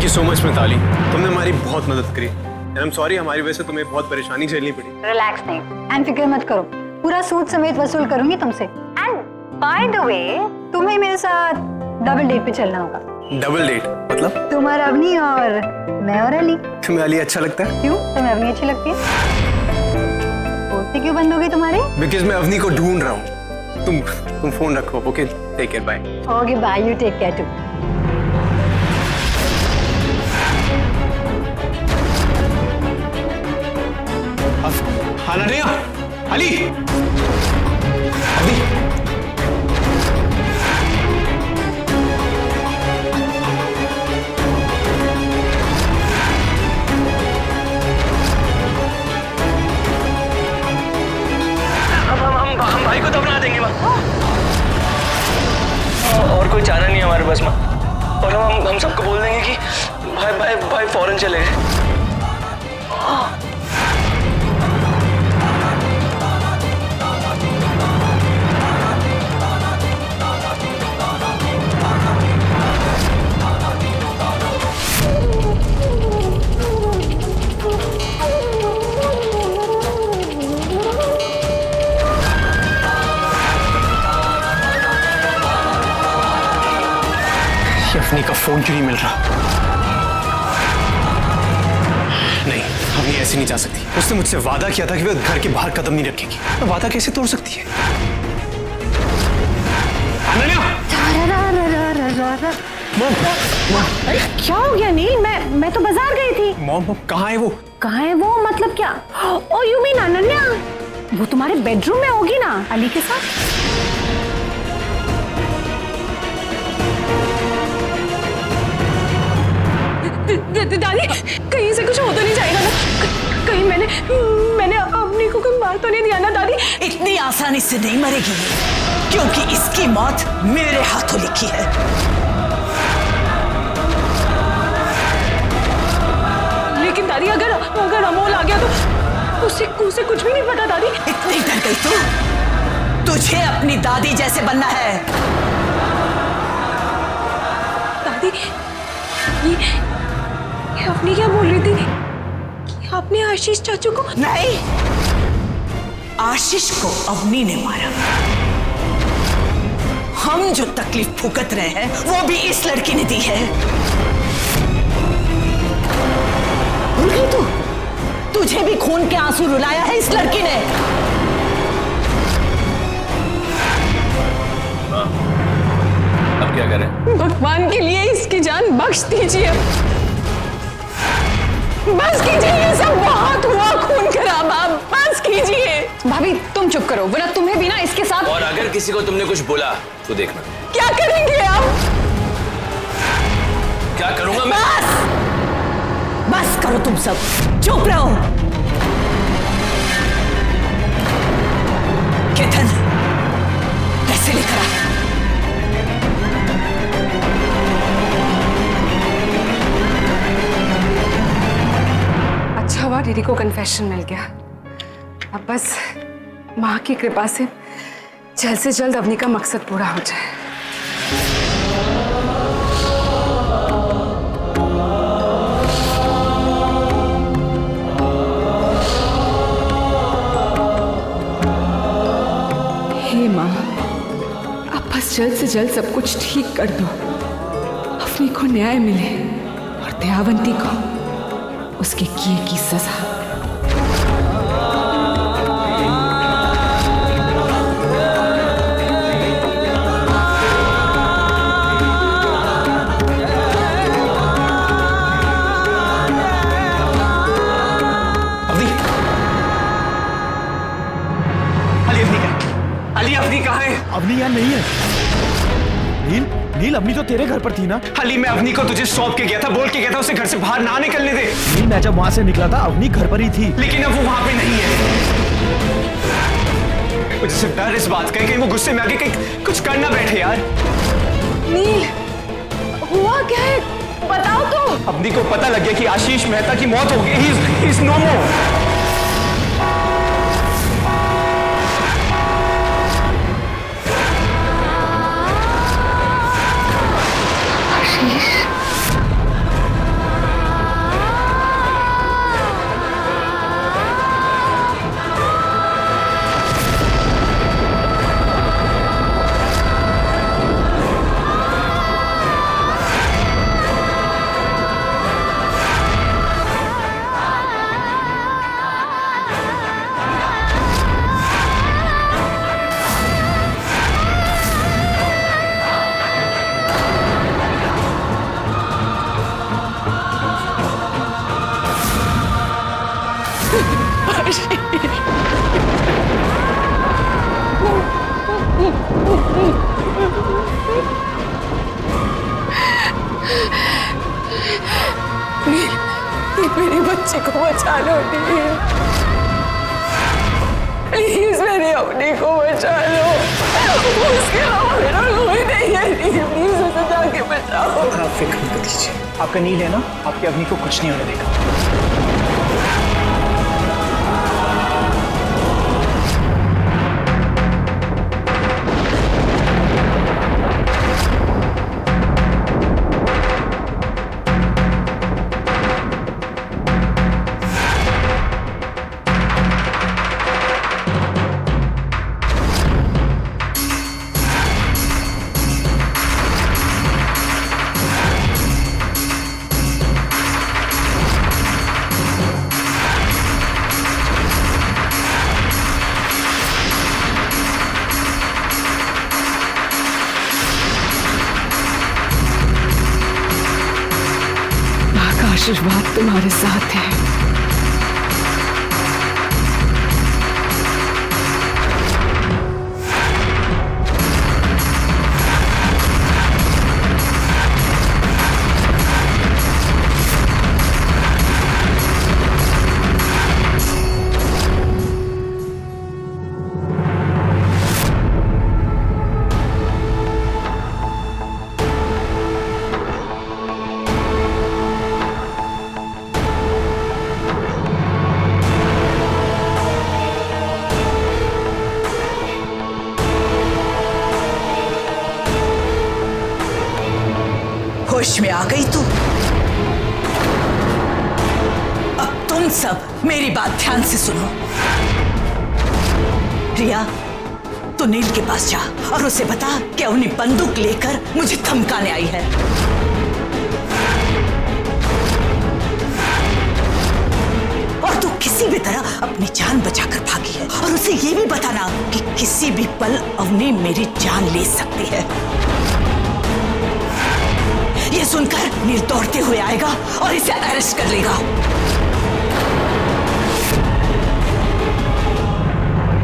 You so much Mitali, तुमने हमारी बहुत मदद करी। आई एम सॉरी, हमारी वजह से तुम्हें बहुत परेशानी झेलनी पड़ी। रिलैक्स नहीं, एंड फिक्र मत करो, पूरा सूद समेत वसूल करूंगी तुमसे। एंड बाय द वे, तुम्हें मेरे साथ डबल डेट पे चलना होगा। डबल डेट मतलब? तुम्हारा अवनी और मैं और अली। तुम्हें अली अच्छा लगता है? क्यों, तुम्हें अवनी अच्छी लगती है? दोस्ती क्यों बंद हो गई तुम्हारी? बिकॉज मैं अवनी को ढूंढ रहा हूँ। तुम फोन रखो, okay? Take care, bye. Okay bye, you take care too. हाँ नरिया, अली, अवनी। हम भाई को दफना देंगे माँ। और कोई चारा नहीं है हमारे पास माँ। और हम सबको बोल देंगे कि भाई फौरन चले गए। अवनी का फोन क्यों नहीं मिल रहा? नहीं, अवनी ऐसे नहीं जा सकती। उसने मुझसे वादा किया था कि वो घर के बाहर कदम नहीं रखेगी। तो वादा कैसे तोड़ सकती है? अनन्या! अरे क्या हो गया नील? मैं तो बाजार गई थी। मॉम, कहाँ है वो? कहाँ है वो मतलब क्या? ओ यू मीन अनन्या? वो तुम्हारे बेडरूम में होगी ना, अली के साथ। दादी, कहीं से कुछ हो तो नहीं जाएगा ना? कहीं मैंने अपनी को कोई मार तो नहीं दिया ना दादी? इतनी आसानी से नहीं मरेगी, क्योंकि इसकी मौत मेरे हाथों लिखी है। लेकिन दादी, अगर अमोल आ गया तो उसे कुछ भी नहीं पता दादी। इतनी डर गई तू? तुझे अपनी दादी जैसे बनना है। दादी, ये अपनी क्या बोल रही थी कि आपने आशीष चाचू को? नहीं, आशीष को अवनी ने मारा। हम जो तकलीफ भुगत रहे हैं वो भी इस लड़की ने दी है। भूल गई तू? तुझे भी खून के आंसू रुलाया है इस लड़की ने। अब क्या करें? भगवान के लिए इसकी जान बख्श दीजिए, बस कीजिए। ये सब बहुत हुआ, खून खराबा, बस कीजिए। भाभी तुम चुप करो, वरना तुम्हें भी ना इसके साथ। और अगर किसी को तुमने कुछ बोला तो देखना क्या करेंगे आप? क्या करूंगा मैं? बस करो तुम सब, चुप रहो। केतन, कैसे लेकर आ? अच्छा हुआ दीदी को कन्फेशन मिल गया। अब बस माँ की कृपा से जल्द से जल्द अवनी का मकसद पूरा हो जाए। हे माँ, अब बस जल्द से जल्द सब कुछ ठीक कर दो। अवनी को न्याय मिले और दयावंती को उसके किए की सजा। अवनी कहाँ है? अवनी यहाँ नहीं है। नील, अवनी तो तेरे घर पर थी ना? अली, मैं अवनी को तुझे सौंप के गया था, बोल के गया था उसे घर से बाहर ना निकलने दे। नील, मैं जब वहां से निकला था अवनी घर पर ही थी। लेकिन अब वो वहां पे नहीं है। मुझे सिर्फ डर इस बात का है कहीं वो गुस्से में आके कहीं कुछ कर ना बैठे यार। नील, हुआ क्या है? बताओ तो। अवनी को पता लग गया कि आशीष मेहता की मौत हो गई। ही इज नो मोर। बच्ची को बचा लो प्लीज, मेरी अपनी को बचा लो। उसके अलावा मेरा कोई नहीं है, प्लीज उसे जाके बचाओ। आप फिक्र मत कीजिए, आपका नील है ना, आपकी अग्नि को कुछ नहीं होने देगा। आशीर्वाद तुम्हारे साथ है। होश में आ गई तू? अब तुम सब मेरी बात ध्यान से सुनो। रिया, तू नील के पास जा और उसे बता कि अवनी बंदूक लेकर मुझे धमकाने आई है। और तू किसी भी तरह अपनी जान बचाकर भागी है। और उसे ये भी बताना कि किसी भी पल अवनी मेरी जान ले सकती है। ये सुनकर नील दौड़ते हुए आएगा और इसे अरेस्ट कर लेगा।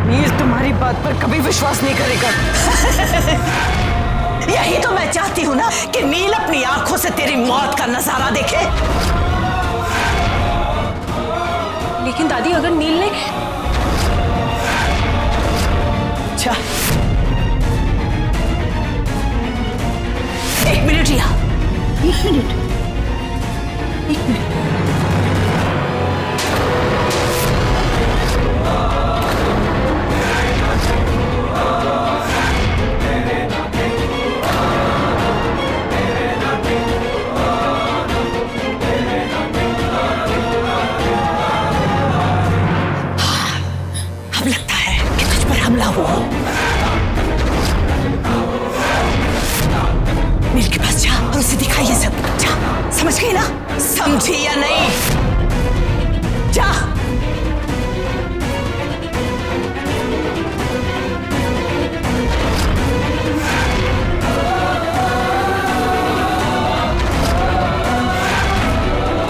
नील तुम्हारी बात पर कभी विश्वास नहीं करेगा। यही तो मैं चाहती हूँ ना कि नील अपनी आंखों से तेरी मौत का नजारा देखे। लेकिन दादी, अगर नील ने... अच्छा, एक मिनट रिया, एक मिनट, एक मिनट। अब लगता है कि तुझ पर हमला हुआ। नील के पास जा और उसे दिखाइए सब। जा, समझ गई ना? समझी या नहीं? जा।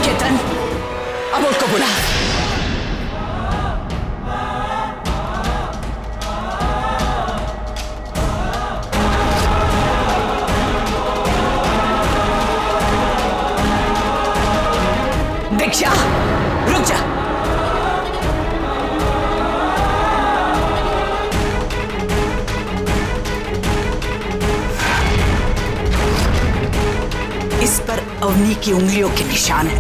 केतन, अमोल को बुला। दीक्षा, रुक जा। इस पर अवनी की उंगलियों के निशान है।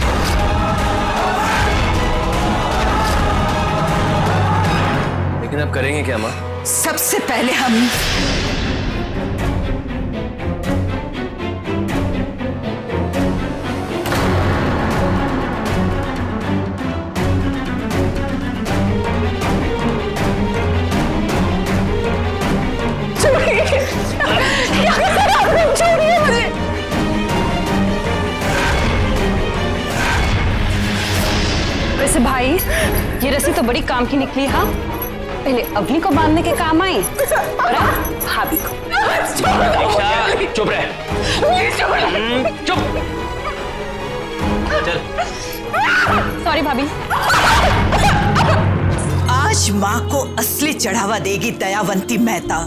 लेकिन अब करेंगे क्या माँ? सबसे पहले हम वैसे भाई, ये रस्सी तो बड़ी काम की निकली। हाँ, पहले अवनी को बांधने के काम आई और अब भाभी को। चुप रहे। चुप। चल। सॉरी भाभी। आज माँ को असली चढ़ावा देगी दयावंती मेहता।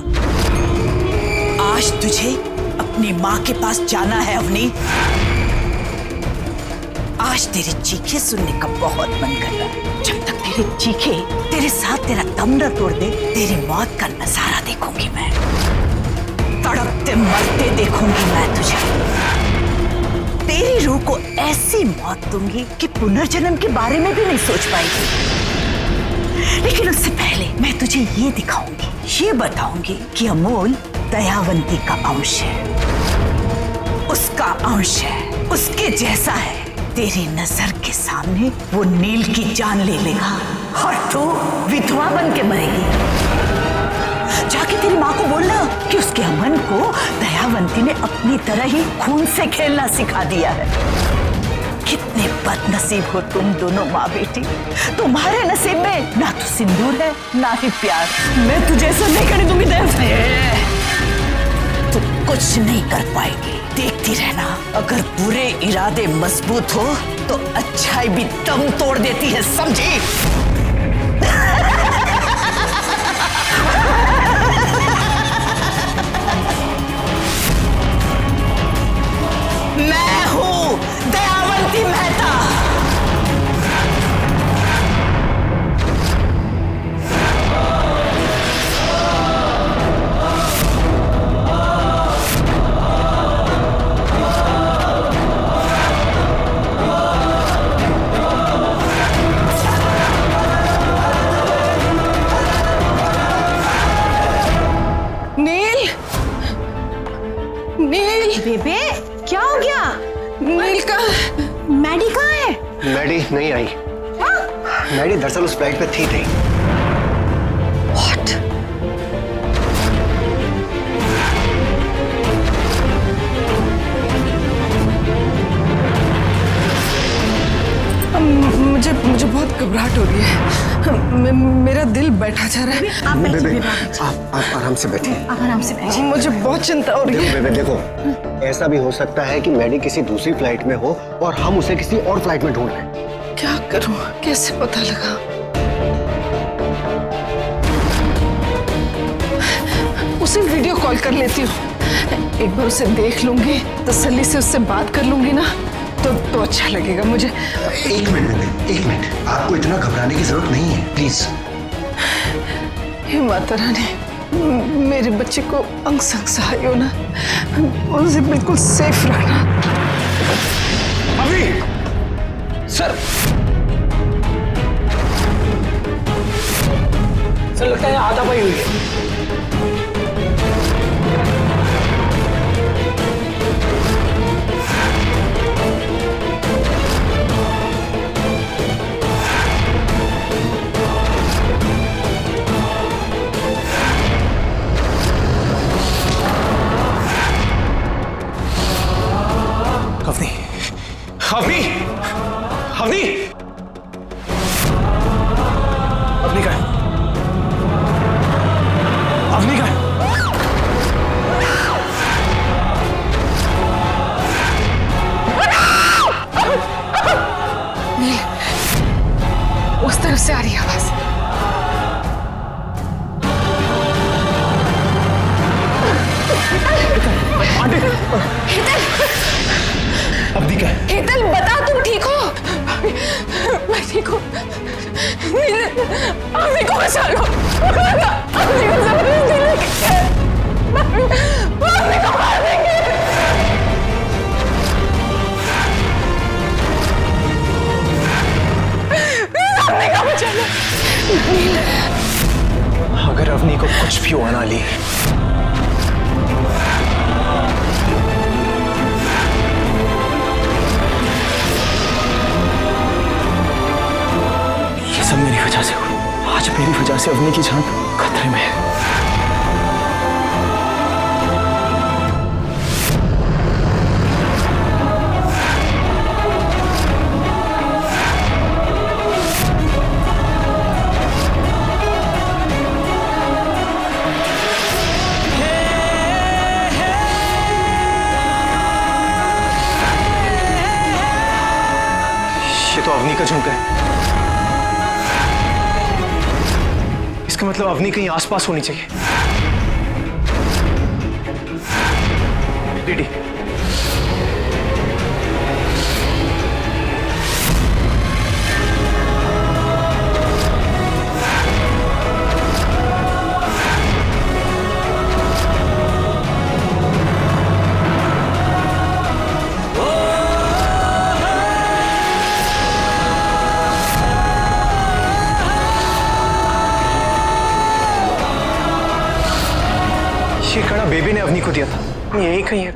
आज तुझे अपनी माँ के पास जाना है अवनी। आज आज तेरी चीखें सुनने का बहुत मन कर रहा है। जब तक तेरी चीखें तेरे साथ तेरा दम न तोड़ दे, तेरी मौत का नजारा देखूंगी मैं, तड़पते मरते देखूंगी मैं तुझे। तेरी रूह को ऐसी मौत दूंगी कि पुनर्जन्म के बारे में भी नहीं सोच पाएगी। लेकिन उससे पहले मैं तुझे ये दिखाऊंगी, ये बताऊंगी कि अमोल दयावंती का अंश है, उसका अंश है, उसके जैसा है। तेरी नजर के सामने वो नील की जान ले लेगा और तू विधवा बन के मरेगी। जाके तेरी माँ को बोलना कि उसके अमन को दयावंती ने अपनी तरह ही खून से खेलना सिखा दिया है। कितने बदनसीब हो तुम दोनों माँ बेटी। तुम्हारे नसीब में ना तो सिंदूर है ना ही प्यार। मैं तुझे ऐसा नहीं करने दूंगी देव। तू कुछ नहीं कर पाएगी, देखती रहना। अगर बुरे इरादे मजबूत हो तो अच्छाई भी दम तोड़ देती है, समझी? मैं हूं दयावंती मेहता। नील, बेबे क्या हो गया? नील का मैडी कहाँ है? मैडी नहीं आई। मैडी दरअसल उस फ्लाइट पे थी नहीं। What? मुझे बहुत घबराहट हो रही है। मेरा दिल बैठा जा रहा है। आप आराम से बैठिए। आराम से बैठिए। मुझे बहुत चिंता हो रही है। देखो, ऐसा भी हो सकता है कि मैडी किसी दूसरी फ्लाइट में हो और हम उसे किसी और फ्लाइट में ढूंढ रहे हैं। क्या करूं, कैसे पता लगा? उसे वीडियो कॉल कर लेती हूँ, एक बार उसे देख लूंगी, तसल्ली से उससे बात कर लूंगी ना तो अच्छा लगेगा मुझे। एक मिनट, आपको इतना घबराने की जरूरत नहीं है, प्लीज। हे माता रानी, मेरे बच्चे को अंग संग सहाय हो ना, उसे बिल्कुल सेफ रखना। अभी सर लगता है आधा पाई हुई है। अवनी, अवनी, अवनी का, अवनी का। नील, उस तरफ से आ रही है आवाज। अवनी का। हेतल, बता तुम ठीक हो? मैं ठीक हूँ। अवनी को बचा लो। अवनी को जबरदस्ती लेके अवनी को मार देंगे। अवनी को बचा लो। अगर अवनी को कुछ भी हुआ ना ली, सब मेरी वजह से हुआ। आज मेरी वजह से अवनी की जान खतरे में है। ये तो अवनी का झुमका है। इसका मतलब अवनी कहीं आसपास होनी चाहिए। डीडी, ये कड़ा बेबी ने अवनी को दिया था, यही कहीं है,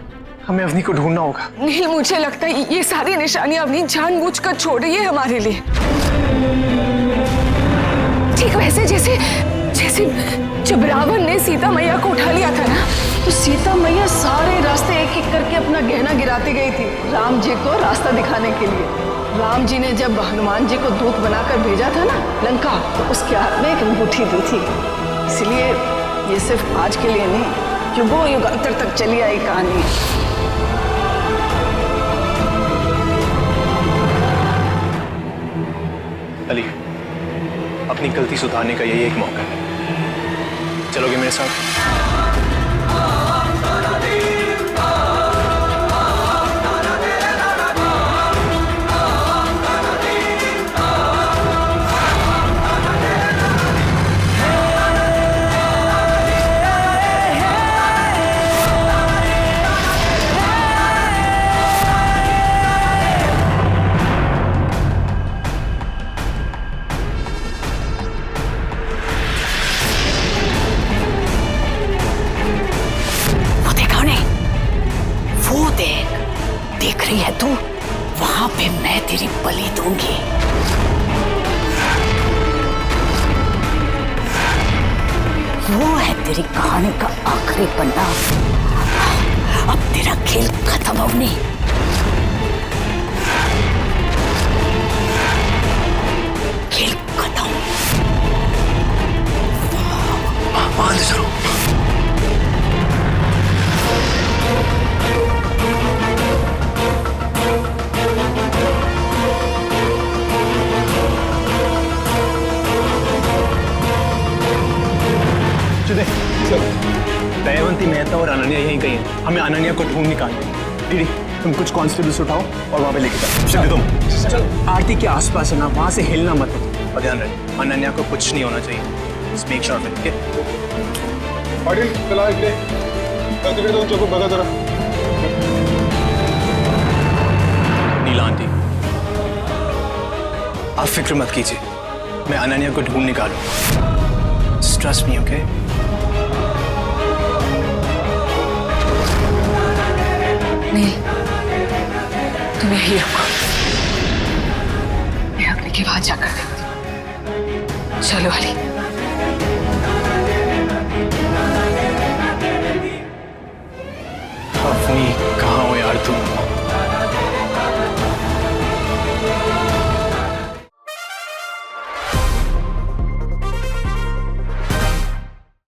हमें अवनी को ढूंढना होगा। नील, मुझे लगता है ये सारी निशानियां अवनी जानबूझकर छोड़ रही है हमारे लिए, ठीक वैसे जैसे जैसे जब रावण ने सीता मैया को उठा लिया था ना, तो सीता मैया सारे रास्ते एक एक करके अपना गहना गिराती गई थी राम जी को रास्ता दिखाने के लिए। राम जी ने जब हनुमान जी को दूत बनाकर भेजा था ना लंका, तो उसके हाथ में एक अंगूठी दी थी। इसलिए ये सिर्फ आज के लिए नहीं, युगों युगांतर तक चली आई कहानी है। अली, अपनी गलती सुधारने का यही एक मौका है, चलोगे मेरे साथ? देख रही है तू, वहां पे मैं तेरी बलि दूंगी। वो है तेरी कहानी का आखिरी पन्ना। अब तेरा खेल खत्म होने। खेल खत्म। मान ले चलो। दयावंती मेहता और अनन्या यहीं कहीं है, हमें अनन्या को ढूंढ निकालना। दीदी, तुम कुछ कांस्टेबल्स उठाओ और वहां पे लेके जाओ। सिद्धि, तुम आरती के आसपास है ना, वहां से हिलना मत। और ध्यान रहे, अनन्या को कुछ नहीं होना चाहिए। Just make sure of it, okay? Patil, चला इकडे. तिकडे जाऊन चौक बघा जरा. नीला आंटी, आप फिक्र मत कीजिए, मैं अनन्या को ढूंढ निकालूंगा। Just trust me, okay? नील, तुम यही रखो, मैं अपने के बाद जाकर देखती हूँ। चलो अली। अवनी, कहाँ हो यार तुम?